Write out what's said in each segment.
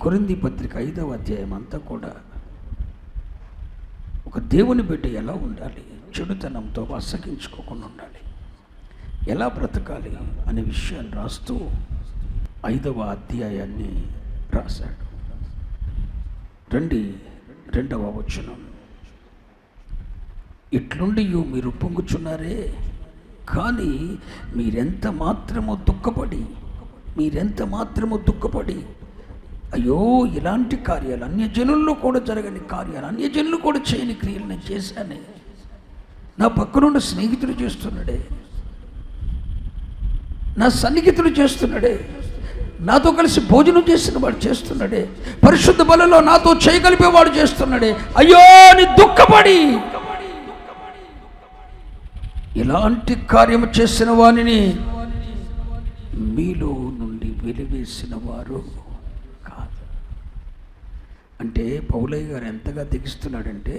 కొరింథీ పత్రిక 5వ అధ్యాయం అంతా కూడా ఒక దేవుని బిడ్డ ఎలా ఉండాలి, చెడుతనంతో అసహించుకోకుండా ఉండాలి, ఎలా బ్రతకాలి అనే విషయాన్ని రాస్తూ 5వ అధ్యాయాన్ని రాశాడు. రండి 2వ వచనం. ఇట్లుండి మీరు పొంగుచున్నారే, కానీ మీరెంత మాత్రము దుఃఖపడి అయ్యో ఇలాంటి కార్యాలు, అన్యజనుల్లో కూడా జరగని కార్యాలు, అన్యజనులు కూడా చేయని క్రియలు నేను చేశానే, నా పక్కనున్న స్నేహితుడు చేస్తున్నాడే, నా సన్నిహితుడు చేస్తున్నాడే, నాతో కలిసి భోజనం చేసిన వాడు చేస్తున్నాడే, పరిశుద్ధ బలలో నాతో చేయగలిపేవాడు చేస్తున్నాడే, అయ్యో అని దుఃఖపడి ఇలాంటి కార్యము చేసిన వానిని మీలో నుండి వెలివేసిన వారు కాదు. అంటే పౌలయ్య గారు ఎంతగా తెగిస్తున్నాడంటే,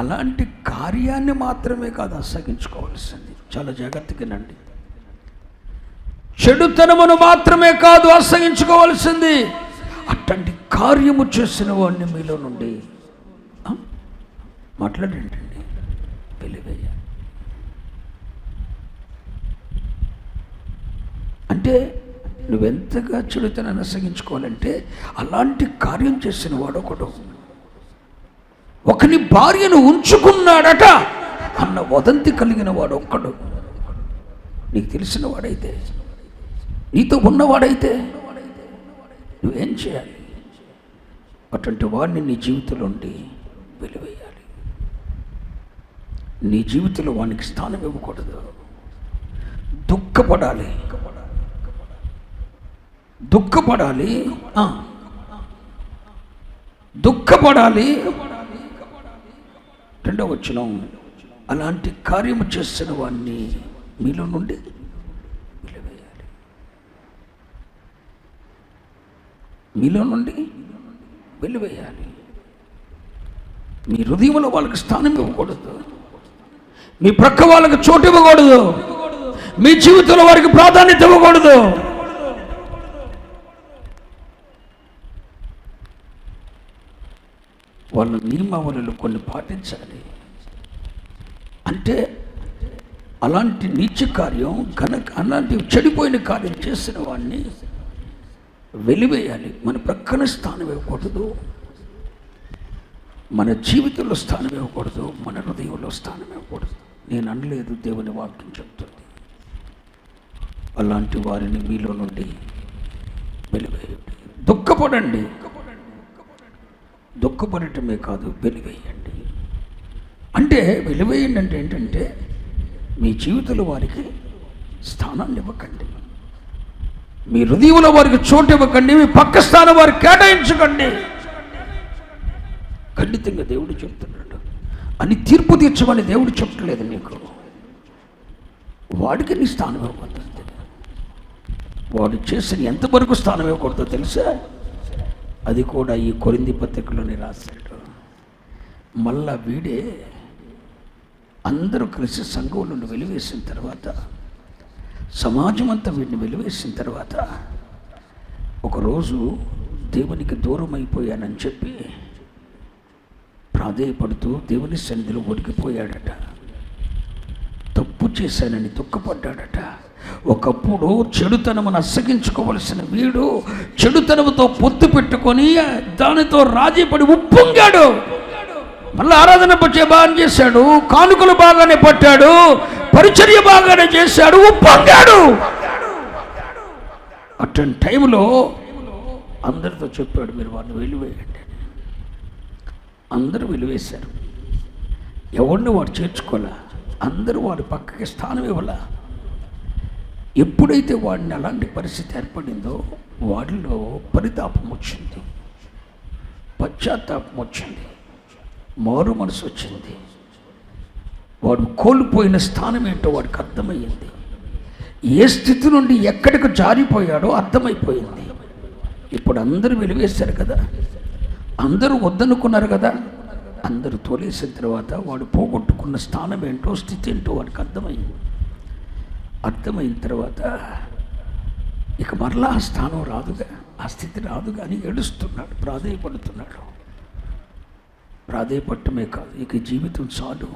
అలాంటి కార్యాన్ని మాత్రమే కాదు అసహించుకోవాల్సింది. చాలా జాగ్రత్తగానండి. చెడుతనమును మాత్రమే కాదు అసహించుకోవాల్సింది, అట్లాంటి కార్యము చేసిన వాడిని మీలో నుండి మాట్లాడేంటండి వెలివేయాలి. అంటే నువ్వెంతగా చెడుతనాన్ని అసహించుకోవాలంటే, అలాంటి కార్యం చేసిన వాడు ఒకని భార్యను ఉంచుకున్నాడట అన్న వదంతి కలిగిన వాడు ఒక్కడు. నీకు తెలిసిన వాడైతే, నీతో ఉన్నవాడైతే నువ్వేం చేయాలి? అటువంటి వాడిని నీ జీవితంలో ఉండి వెలివేయాలి. నీ జీవితంలో వానికి స్థానం ఇవ్వకూడదు. దుఃఖపడాలి. 2వ వచనం. అలాంటి కార్యము చేసిన వాడిని మీలో నుండి వెలివేయాలి. మీ హృదయంలో వాళ్ళకి స్థానం ఇవ్వకూడదు. మీ ప్రక్క వాళ్ళకి చోటు ఇవ్వకూడదు. మీ జీవితంలో వారికి ప్రాధాన్యత ఇవ్వకూడదు. వాళ్ళ నియమావళులు కొన్ని పాటించాలి. అంటే అలాంటి నీచ కార్యం, అలాంటి చెడిపోయిన కార్యం చేసిన వాడిని వెలివేయాలి. మన ప్రక్కన స్థానం ఇవ్వకూడదు, మన జీవితంలో స్థానం ఇవ్వకూడదు, మన హృదయంలో స్థానం ఇవ్వకూడదు. నేను అనలేదు, దేవుని వాక్యం చెప్తుంది. అలాంటి వారిని మీలో నుండి వెలివేయండి. దుఃఖపడటమే కాదు, వెలివేయండి. అంటే వెలివేయండి అంటే ఏంటంటే, మీ జీవితంలో వారికి స్థానాన్ని ఇవ్వకండి, మీ హృదయంలో వారికి చోటు ఇవ్వకండి, మీ పక్క స్థానం వారికి కేటాయించకండి. ఖండితంగా దేవుడు చెప్తున్నాడు. అని తీర్పు తీర్చమని దేవుడు చెప్పట్లేదు నీకు. వాడికి నీ స్థానం ఇవ్వకూడదు. వాడు చేసిన ఎంతవరకు స్థానం ఇవ్వకూడదో తెలుసా? అది కూడా ఈ కొరింథీ పత్రికలోనే రాశాడు. మళ్ళా వీడే అందరూ కలిసి సంఘంలో వెలివేసిన తర్వాత, సమాజం అంతా వీడిని వెలివేసిన తర్వాత, ఒకరోజు దేవునికి దూరం అయిపోయానని చెప్పి ప్రాధేయపడుతూ దేవుని సన్నిధిలో ఒడిగిపోయాడట. తప్పు చేశానని దుఃఖపడ్డాడట. ఒకప్పుడు చెడుతనమును అసగించుకోవలసిన వీడు చెడుతనముతో పొత్తు పెట్టుకొని దానితో రాజీపడి ఉప్పొంగాడు. మళ్ళీ ఆరాధన బాగా చేశాడు, కానుకలు బాగానే పట్టాడు, పరిచర్య బాగానే చేశాడు, ఉప్పొంగాడు. అటువంటి టైంలో అందరితో చెప్పాడు, మీరు వాడిని వెలివేయండి. అందరూ వెలివేశారు. ఎవరిని వాడు చేర్చుకోలే. అందరూ వాడి పక్కకి స్థానం ఇవ్వాల. ఎప్పుడైతే వాడిని అలాంటి పరిస్థితి ఏర్పడిందో వాడిలో పరితాపం వచ్చింది, పశ్చాత్తాపం వచ్చింది, మారు మనసు వచ్చింది. వాడు కోల్పోయిన స్థానం ఏంటో వాడికి అర్థమయ్యింది. ఏ స్థితి నుండి ఎక్కడికి జారిపోయాడో అర్థమైపోయింది. ఇప్పుడు అందరూ వెలివేశారు కదా, అందరూ వద్దనుకున్నారు కదా, అందరూ తోలేసిన తర్వాత వాడు పోగొట్టుకున్న స్థానం ఏంటో, స్థితి ఏంటో వాడికి అర్థమైన తర్వాత ఇక మరలా ఆ స్థానం రాదుగా. ఆ స్థితి రాదు కానీ ఏడుస్తున్నాడు, ప్రాధేయపడుతున్నాడు. ప్రాధేయపడటమే కాదు, ఇక జీవితం చాలు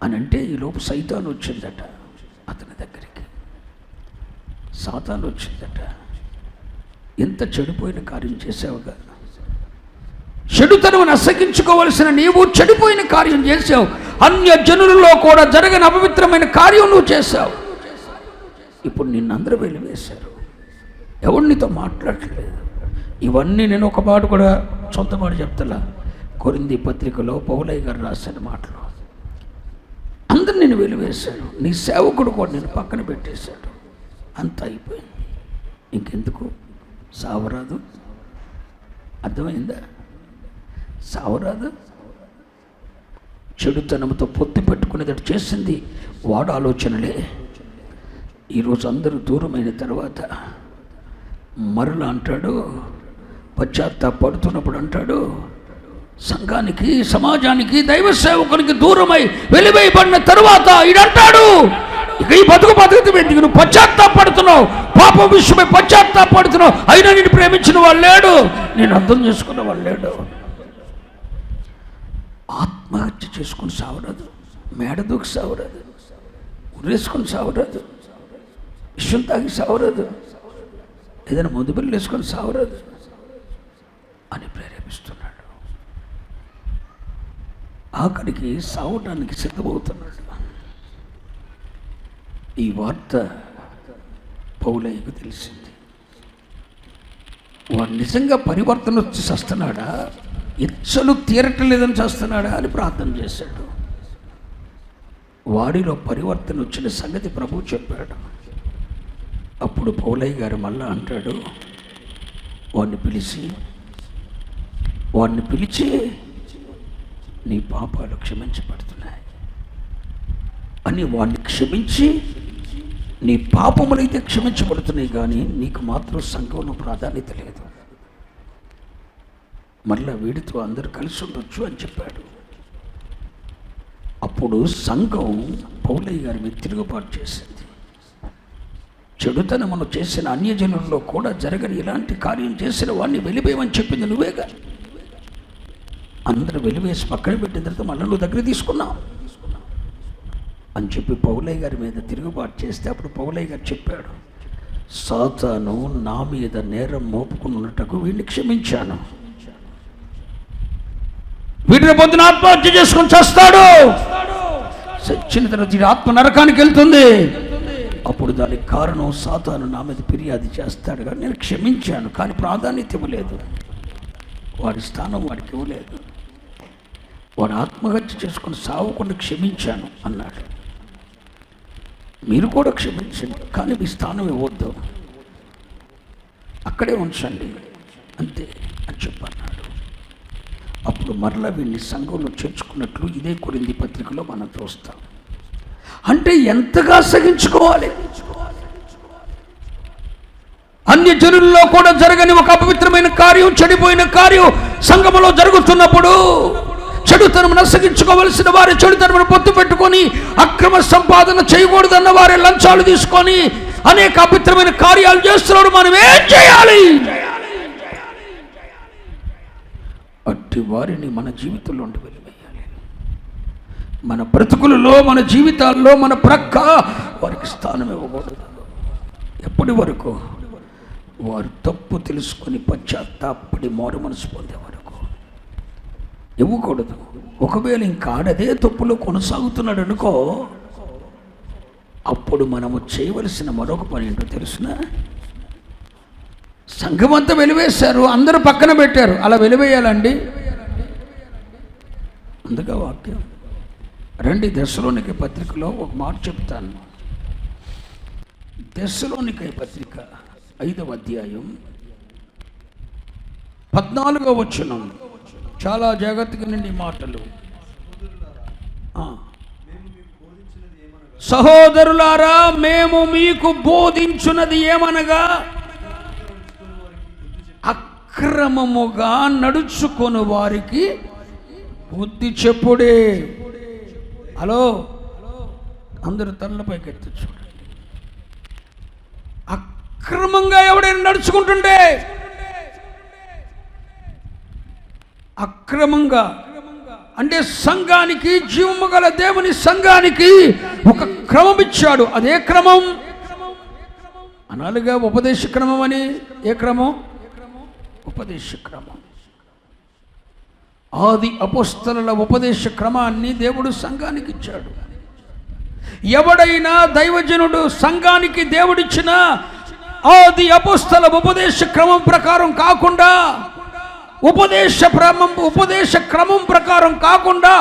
అని అంటే ఈలోపు సైతాను వచ్చిందట అతని దగ్గరికి. సాతాను వచ్చిందట. ఎంత చెడిపోయిన కార్యం చేసావుగా, చెడుతనమును అసగించుకోవలసిన నీవు చెడిపోయిన కార్యం చేసావు. అన్య జనులలో కూడా జరగని అపవిత్రమైన కార్యం నువ్వు చేశావు. ఇప్పుడు నిన్నందరూ వెలివేశారు, ఎవరు నీతో మాట్లాడలేదు. ఇవన్నీ నేను ఒక మాట కూడా సొంత మాట చెప్తలా, కొరింథీ పత్రికలో పౌలయ్య గారు రాసిన మాటలు. అందరు నేను వెలివేశాడు, నీ సేవకుడు కూడా నేను పక్కన పెట్టేశాడు. అంత అయిపోయింది, ఇంకెందుకు సావరాదు. అర్థమైందా? సావరాదు. చెడుతనంతో పొత్తు పెట్టుకునేటట్టు చేసింది వాడు ఆలోచనలే. ఈరోజు అందరూ దూరమైన తర్వాత మరలా అంటాడు, పశ్చాత్తాపడుతున్నప్పుడు అంటాడు, సంఘానికి, సమాజానికి, దైవ సేవకునికి దూరమై వెలివేయబడిన తరువాత ఈడంటాడు, ఇక ఈ బతుకుతూ ఎందుకు నువ్వు పశ్చాత్తాపడుతున్నావు, పాపం విషయమై పశ్చాత్తాపడుతున్నావు, అయినా నేను ప్రేమించిన వాళ్ళు లేడు, నేను అర్థం చేసుకున్న వాళ్ళు లేడు. ఆత్మహత్య చేసుకుని సావరాదు, మేడ దూకి సావరాదు, ఉరేసుకొని సావరాదు, విషం తాగి సావరాదు, ఏదైనా మందు బిల్లు వేసుకొని సావరాదు అని ప్రేరేపిస్తున్నాడు. ఆఖరికి సావటానికి సిద్ధమవుతున్నాడు. ఈ వార్త పౌలయ్యకు తెలిసింది. వాడు నిజంగా పరివర్తన వచ్చి చస్తున్నాడా, ఇచ్చలు తీరటం లేదని చేస్తున్నాడా అని ప్రార్థన చేశాడు. వాడిలో పరివర్తన వచ్చిన సంగతి ప్రభువు చెప్పాడు. అప్పుడు పౌలయ్య గారు మళ్ళా అంటాడు, వాడిని పిలిచి నీ పాపాలు క్షమించబడుతున్నాయి అని వాడిని క్షమించి, నీ పాపములైతే క్షమించబడుతున్నాయి కానీ నీకు మాత్రం సంఘంలో ప్రాధాన్యత లేదు, మళ్ళా వీడితో అందరూ కలిసి ఉండొచ్చు అని చెప్పాడు. అప్పుడు సంఘం పౌలయ్య గారి మీద తిరుగుబాటు చేసింది. చెడుతనమును చేసిన అన్యజనుల్లో కూడా జరగని ఇలాంటి కార్యం చేసిన వాడిని వెలివేయమని చెప్పింది నువ్వేగా. అందరూ వెలివేసి పక్కన పెట్టిన తర్వాత మళ్ళీ నువ్వు దగ్గర తీసుకున్నావు అని చెప్పి పౌలయ్య గారి మీద తిరుగుబాటు చేస్తే అప్పుడు పౌలయ్య గారు చెప్పాడు, సాతాను నా మీద నేరం మోపుకున్నట్టుకు వీడిని క్షమించాను, వీడిని పొద్దున ఆత్మహత్య చేసుకొని చేస్తాడు, చచ్చిన తర్వాత ఈ ఆత్మ నరకానికి వెళ్తుంది. అప్పుడు దానికి కారణం సాతాను నా మీద ఫిర్యాదు చేస్తాడు కానీ నేను క్షమించాను, కానీ ప్రాధాన్యత ఇవ్వలేదు, వాడి స్థానం వాడికి ఇవ్వలేదు, వాడు ఆత్మహత్య చేసుకుని సావకుండా క్షమించాను అన్నాడు. మీరు కూడా క్షమించండి కానీ మీ స్థానం ఇవ్వద్దు, అక్కడే ఉంచండి అంతే అని చెప్పన్నాడు. అప్పుడు మరలా వీడిని సంఘంలో చేర్చుకున్నట్లు ఇదే కొరింథీ పత్రికలో మనం చూస్తాం. అంటే ఎంతగా సహించుకోవాలి. అన్య జనుల్లో కూడా జరగని ఒక అపవిత్రమైన కార్యం, చెడిపోయిన కార్యం సంఘములో జరుగుతున్నప్పుడు చెడుతనమును అసగించుకోవలసిన వారి చెడుతనమును పొత్తు పెట్టుకొని అక్రమ సంపాదన చేయకూడదన్న వారి లంచాలు తీసుకొని అనేక అపవిత్రమైన కార్యాలు చేస్తున్నాడు. మనం ఏం చేయాలి? అట్టి వారిని మన జీవితంలో వెలివేయాలి. మన బ్రతుకులలో, మన జీవితాల్లో, మన ప్రక్క వారికి స్థానం ఇవ్వకూడదు. ఎప్పటి వరకు? వారు తప్పు తెలుసుకొని పశ్చాత్తాపడి మారు మనసు పొందే వరకు ఇవ్వకూడదు. ఒకవేళ ఇంకా ఆడదే తప్పులో కొనసాగుతున్నాడు అనుకో, అప్పుడు మనము చేయవలసిన మరొక పని ఏంటో తెలుసునా? సంఘం అంతా వెలివేశారు, అందరూ పక్కన పెట్టారు, అలా వెలివేయాలండి. అందుకే వాక్యం రండి దశలోనికే పత్రికలో ఒక మాట చెప్తాను. దశలోనికే పత్రిక 5వ అధ్యాయం 14వ వచనం. చాలా జాగ్రత్తగా నిండి మాటలు. సహోదరులారా, మేము మీకు బోధించున్నది ఏమనగా అక్రమముగా నడుచుకొని వారికి బుద్ధి చెప్పుడే. హలో, అందరూ తలపైకి ఎత్తి చూడండి. అక్రమంగా ఎవడైనా నడుచుకుంటుంటే, అక్రమంగా అంటే సంఘానికి, జీవము గల దేవుని సంఘానికి ఒక క్రమం ఇచ్చాడు. అదే క్రమం అనాలిగా ఉపదేశ క్రమం అని. ఏ క్రమం? ఉపదేశ క్రమం. ఆది అపోస్తలుల ఉపదేశ క్రమాన్ని దేవుడు సంఘానికి ఇచ్చాడు. ఎవడైనా దైవజనుడు సంఘానికి దేవుడిచ్చిన ఆది అపోస్తల ఉపదేశ క్రమం ప్రకారం కాకుండా, ఉపదేశ క్రమం ప్రకారం కాకుండా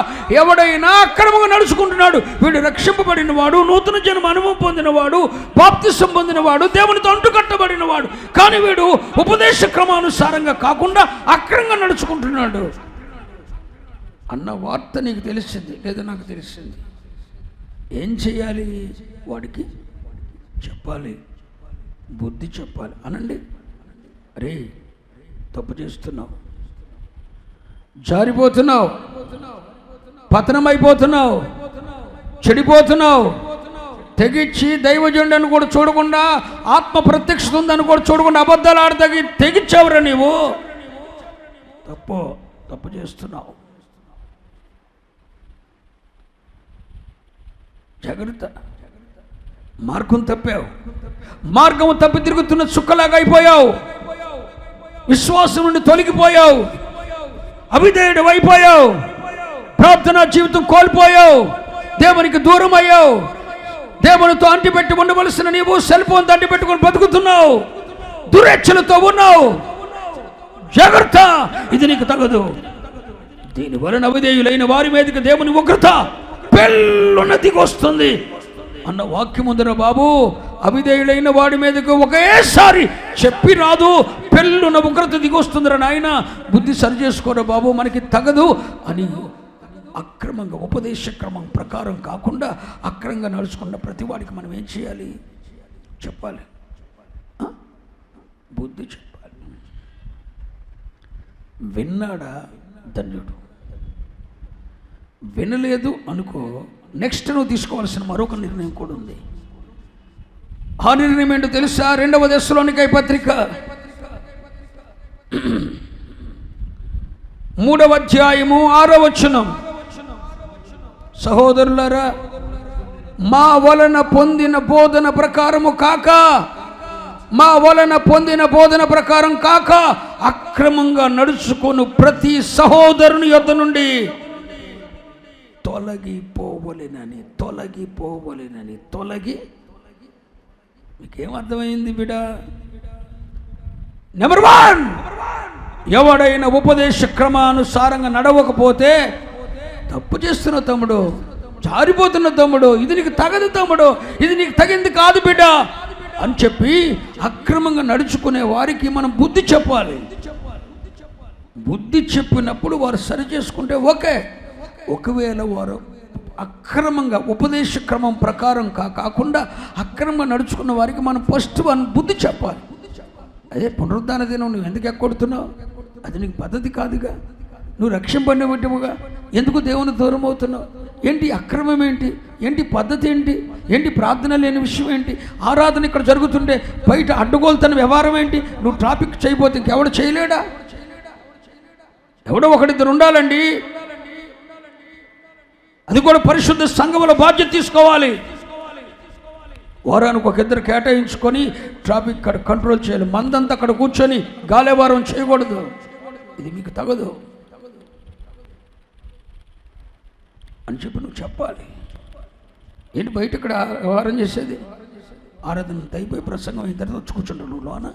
ఎవడైనా అక్రమంగా నడుచుకుంటున్నాడు, వీడు రక్షింపబడిన వాడు, నూతన జన్మ అనుభవం పొందినవాడు, బాప్తిసం పొందినవాడు, దేవునితో అంటుకట్టబడినవాడు, కానీ వీడు ఉపదేశ క్రమానుసారంగా కాకుండా అక్రమంగా నడుచుకుంటున్నాడు అన్న వార్త నీకు తెలిసింది లేదా నాకు తెలిసింది. ఏం చేయాలి? వాడికి చెప్పాలి, బుద్ధి చెప్పాలి. అనండి, అరే తప్పు చేస్తున్నావు, జారిపోతున్నావు, పతనమైపోతున్నావు, చెడిపోతున్నావు, తెగించి దైవజనుడని కూడా చూడకుండా, ఆత్మ ప్రత్యక్షత ఉందని కూడా చూడకుండా అబద్ధాలు ఆడతగి తెగించావురా నీవు. తప్పు చేస్తున్నావు. జాగ్రత్త. మార్గం తప్పావు, మార్గం తప్పి తిరుగుతున్న చుక్కలాగా అయిపోయావు, విశ్వాసం నుండి తొలగిపోయావు, అవిధేయుడు అయిపోయావు, ప్రార్థనా జీవితం కోల్పోయావు, దేవునికి దూరం అయ్యావు. దేవునితో అంటిపెట్టి ఉండవలసిన నీవు సెల్ ఫోన్ అంటిపెట్టుకొని బతుకుతున్నావు, దురేచ్ఛలతో ఉన్నావు. జాగ్రత్త, ఇది నీకు తగదు. దీని వలన అవిధేయులైన వారి మీదకి దేవుని ఉగ్రత పెళ్ళున దిగొస్తుంది అన్న వాక్యం ఉందిరా బాబు. అవిధేయులైన వాడి మీదకి ఒకేసారి చెప్పి రాదు, పెళ్ళున ఉగ్రత దిగొస్తుందిరా నాయన, బుద్ధి సరి చేసుకోరా బాబు, మనకి తగదు అని అక్రమంగా ఉపదేశ క్రమం ప్రకారం కాకుండా అక్రమంగా నడుచుకున్న ప్రతి వాడికి మనం ఏం చేయాలి? చెప్పాలి, బుద్ధి చెప్పాలి. విన్నాడా ధన్యుడు. వినలేదు అనుకో, నెక్స్ట్ నువ్వు తీసుకోవాల్సిన మరొక నిర్ణయం కూడా ఉంది. ఆ నిర్ణయం ఏంటో తెలుసా? 2వ దెస్సలోనికై పత్రిక 3వ అధ్యాయము 6వ వచనం. సహోదరులారా, మా వలన పొందిన బోధన ప్రకారము కాక, మా వలన పొందిన బోధన ప్రకారం కాక అక్రమంగా నడుచుకుని ప్రతి సహోదరుని యొద్ద నుండి తొలగి. మీకేమర్థమైంది బిడ్డ? నెంబర్ 1, ఎవడైనా ఉపదేశ క్రమానుసారంగా నడవకపోతే తప్పు చేస్తున్న తమ్ముడు, జారిపోతున్న తమ్ముడు, ఇది నీకు తగదు తమ్ముడు, ఇది నీకు తగింది కాదు బిడ్డ అని చెప్పి అక్రమంగా నడుచుకునే వారికి మనం బుద్ధి చెప్పాలి. బుద్ధి చెప్పినప్పుడు వారు సరి చేసుకుంటే ఓకే. ఒకవేళ వారు అక్రమంగా ఉపదేశ క్రమం ప్రకారం కాకుండా అక్రమంగా నడుచుకున్న వారికి మనం ఫస్ట్ బుద్ధి చెప్పాలి. అదే పునరుద్ధాన దినం నువ్వు ఎందుకు ఎక్కొడుతున్నావు? అది నీకు పద్ధతి కాదుగా. నువ్వు రక్షింపబడినట్టుగా ఎందుకు దేవుని దూరం అవుతున్నావు? ఏంటి అక్రమం? ఏంటి పద్ధతి? ఏంటి ప్రార్థన లేని విషయం? ఏంటి ఆరాధన ఇక్కడ జరుగుతుంటే బయట అడ్డుగోలుతున్న వ్యవహారం ఏంటి? నువ్వు ట్రాఫిక్ చేయబోతే ఇంకెవడు చేయలేడా? ఎవడో ఒకడిద్దరు ఉండాలండి. అది కూడా పరిశుద్ధ సంఘముల బాధ్యత తీసుకోవాలి. వారానికి ఒక ఇద్దరు కేటాయించుకొని ట్రాఫిక్ అక్కడ కంట్రోల్ చేయాలి. మందంతా అక్కడ కూర్చొని గాలేవారం చేయకూడదు. ఇది మీకు తగదు అని చెప్పి నువ్వు చెప్పాలి. ఏంటి బయట ఇక్కడ వ్యవహారం చేసేది? ఆరాధన అయిపోయి ప్రసంగం ఇద్దరు వచ్చి కూర్చుంటావు నువ్వు లోన.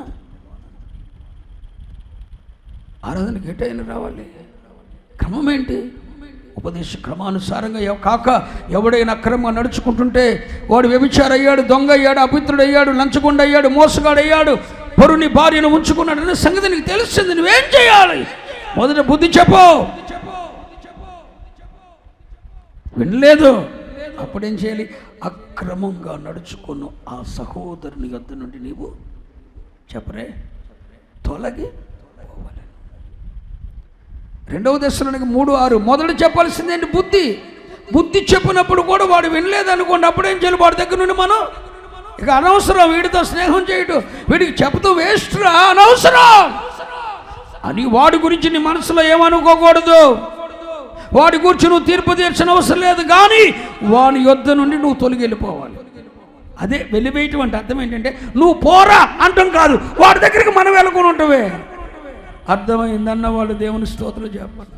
ఆరాధనకి ఎటైనా రావాలి. క్రమం ఏంటి? ఉపదేశ క్రమానుసారంగా కాక ఎవడైనా అక్రమంగా నడుచుకుంటుంటే వాడు వ్యభిచారి అయ్యాడు, దొంగ అయ్యాడు, అపిత్రుడు అయ్యాడు, లంచగొండ అయ్యాడు, మోసగాడు అయ్యాడు, పరుని భార్యను ఉంచుకున్నాడు అనే సంగతి నీకు తెలిసింది. నువ్వేం చేయాలి? మొదట బుద్ధి చెప్పు. వినలేదు, అప్పుడేం చేయాలి? అక్రమంగా నడుచుకున్న ఆ సహోదరుని వద్ద నుండి నీవు చెప్పరే తొలగి పోవాలి. 2వ దెస్సలోనికై 3:6 మొదట చెప్పాల్సింది ఏంటి? బుద్ధి. బుద్ధి చెప్పినప్పుడు కూడా వాడు వినలేదనుకోండి, అప్పుడేం చేయాలి? వాడి దగ్గర నుండి మనం ఇక అనవసరం వీడితో స్నేహం చేయటం, వీడికి చెబుతూ వేస్ట్ రా, అనవసరం అని వాడి గురించి నీ మనసులో ఏమనుకోకూడదు. వాడి గురించి నువ్వు తీర్పు తీర్చిన అవసరం లేదు, కానీ వాని యొద్ద నుండి నువ్వు తొలగి వెళ్ళిపోవాలి. అదే వెళ్ళిపోయటం అంటే అర్థం ఏంటంటే నువ్వు పోరా అంటాం కాదు, వాడి దగ్గరికి మనం వెళ్ళకొని ఉంటావే. అర్థమైందన్న వాళ్ళు దేవుని స్తోత్రం చెప్పండి.